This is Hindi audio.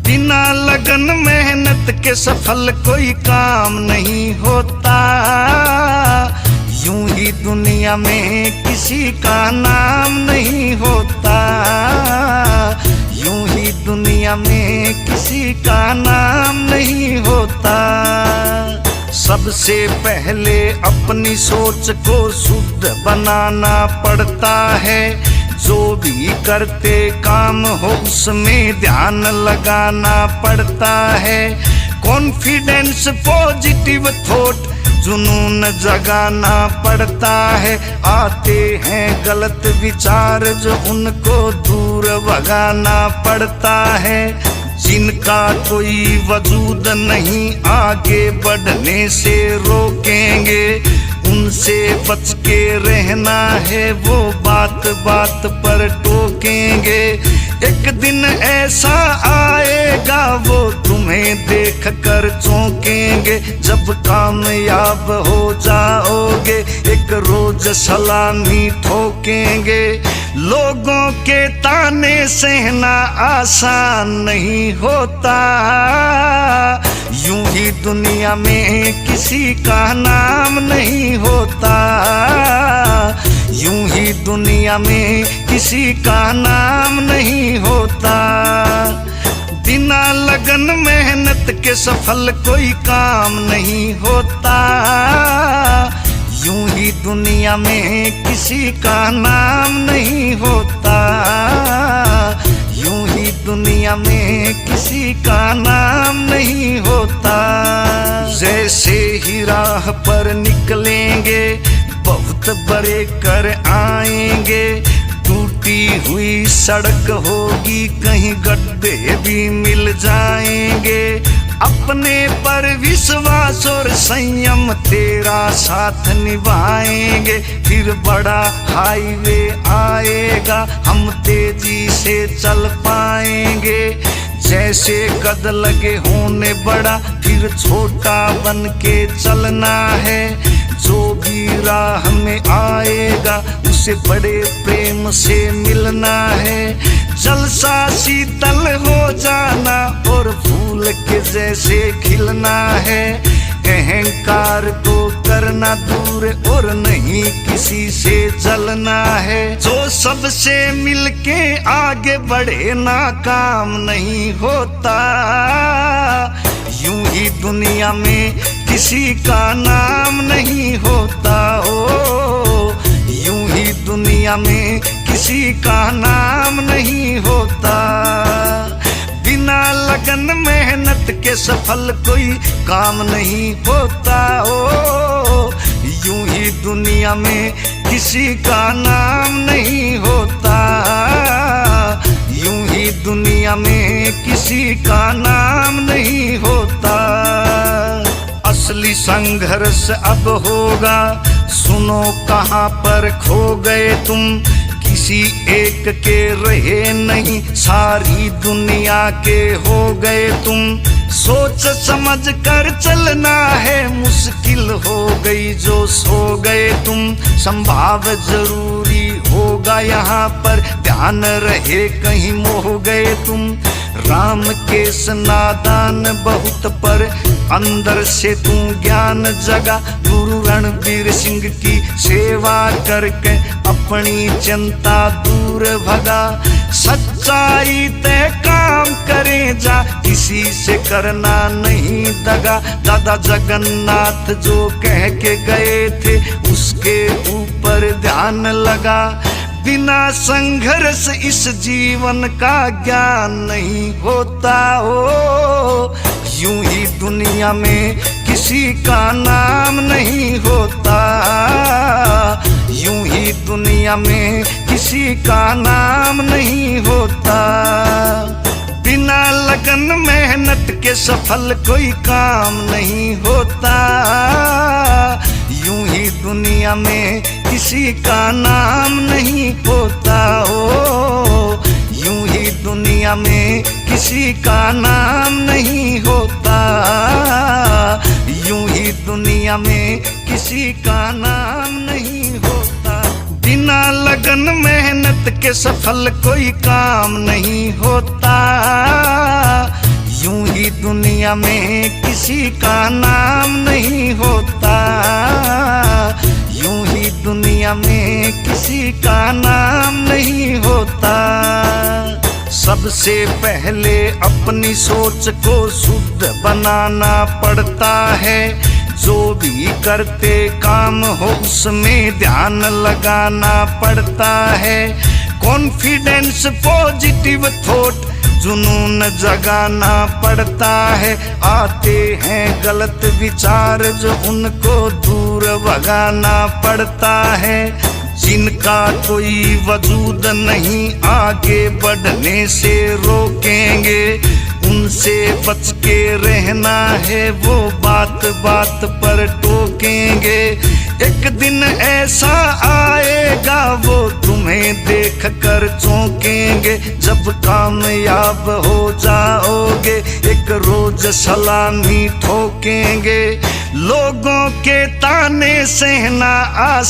बिना लगन मेहनत के सफल कोई काम नहीं होता। यूं ही दुनिया में किसी का नाम नहीं होता। यूं ही दुनिया में किसी का नाम नहीं होता। सबसे पहले अपनी सोच को शुद्ध बनाना पड़ता है। जो भी करते काम हो उसमें ध्यान लगाना पड़ता है। कॉन्फिडेंस, पॉजिटिव थॉट, जुनून जगाना पड़ता है। आते हैं गलत विचार जो उनको दूर भगाना पड़ता है। जिनका कोई वजूद नहीं आगे बढ़ने से रोकेंगे, उनसे बच के रहना है, वो बात बात पर टोकेंगे। एक दिन ऐसा आएगा वो तुम्हें देख कर चौंकेंगे। जब कामयाब हो जाओगे एक रोज सलामी ठोकेंगे। लोगों के ताने सहना आसान नहीं होता। यूं ही दुनिया में किसी का नाम नहीं होता। यूं ही दुनिया में किसी का नाम नहीं होता। बिना लगन मेहनत के सफल कोई काम नहीं होता। यूं ही दुनिया में किसी का नाम नहीं होता। यूं ही दुनिया में किसी का नाम नहीं होता। जैसे ही राह पर निकलेंगे बहुत बड़े कर आएंगे। टूटी हुई सड़क होगी, कहीं गड्ढे भी मिल जाएंगे। अपने पर विश्वास और संयम तेरा साथ निभाएंगे। फिर बड़ा हाईवे आएगा, हम तेजी से चल पाएंगे। जैसे कद लगे होने बड़ा, फिर छोटा बन के चलना है। जो भी राह में आएगा उसे बड़े प्रेम से मिलना है। जलसा शीतल हो जाना और फूल के जैसे खिलना है। अहंकार को करना दूर और नहीं किसी से जलना है। जो सबसे मिलके आगे बढ़े ना काम नहीं होता। यूं ही दुनिया में किसी का नाम नहीं होता। ओ यूं ही दुनिया में किसी का नाम नहीं होता। बिना लगन मेहनत के सफल कोई काम नहीं होता। ओ यूं ही दुनिया में किसी का नाम नहीं होता। यूं ही दुनिया में किसी का नाम नहीं होता। असली संघर्ष अब होगा, सुनो कहाँ पर खो गए तुम। किसी एक के रहे नहीं, सारी दुनिया के हो गए तुम। सोच समझ कर चलना है, मुश्किल हो गई जो सो गए तुम। संभाव जरूरी होगा यहाँ पर, ध्यान रहे कहीं मोह गए तुम। राम केस नादान बहुत पर अंदर से तू ज्ञान जगा। गुरु रणबीर सिंह की सेवा करके अपनी चिंता दूर भगा। सच्चाई तय काम करे जा, किसी से करना नहीं दगा। दादा जगन्नाथ जो कह के गए थे उसके ऊपर ध्यान लगा। बिना संघर्ष इस जीवन का ज्ञान नहीं होता। हो यूं ही दुनिया में किसी का नाम नहीं होता। यूं ही दुनिया में किसी का नाम नहीं होता। बिना लगन मेहनत के सफल कोई काम नहीं होता। यूं ही दुनिया में किसी का नाम नहीं होता। हो यूं ही दुनिया में किसी का नाम नहीं होता। यूं ही दुनिया में किसी का नाम नहीं होता। बिना लगन मेहनत के सफल कोई काम नहीं होता। दुनिया में किसी का नाम नहीं होता, यूं ही दुनिया में किसी का नाम नहीं होता। सबसे पहले अपनी सोच को शुद्ध बनाना पड़ता है, जो भी करते काम हो उसमें ध्यान लगाना पड़ता है। कॉन्फिडेंस, पॉजिटिव थॉट, जुनून जगाना पड़ता है। आते हैं गलत विचार जो उनको दूर भगाना पड़ता है। जिनका कोई वजूद नहीं आगे बढ़ने से रोकेंगे, उनसे बच के रहना है, वो बात बात पर टोकेंगे। एक दिन ऐसा आएगा वो तुम्हें देख कर चौंकेंगे, जब कामयाब हो जाओगे एक रोज सलामी ठोकेंगे। लोगों के ताने सहना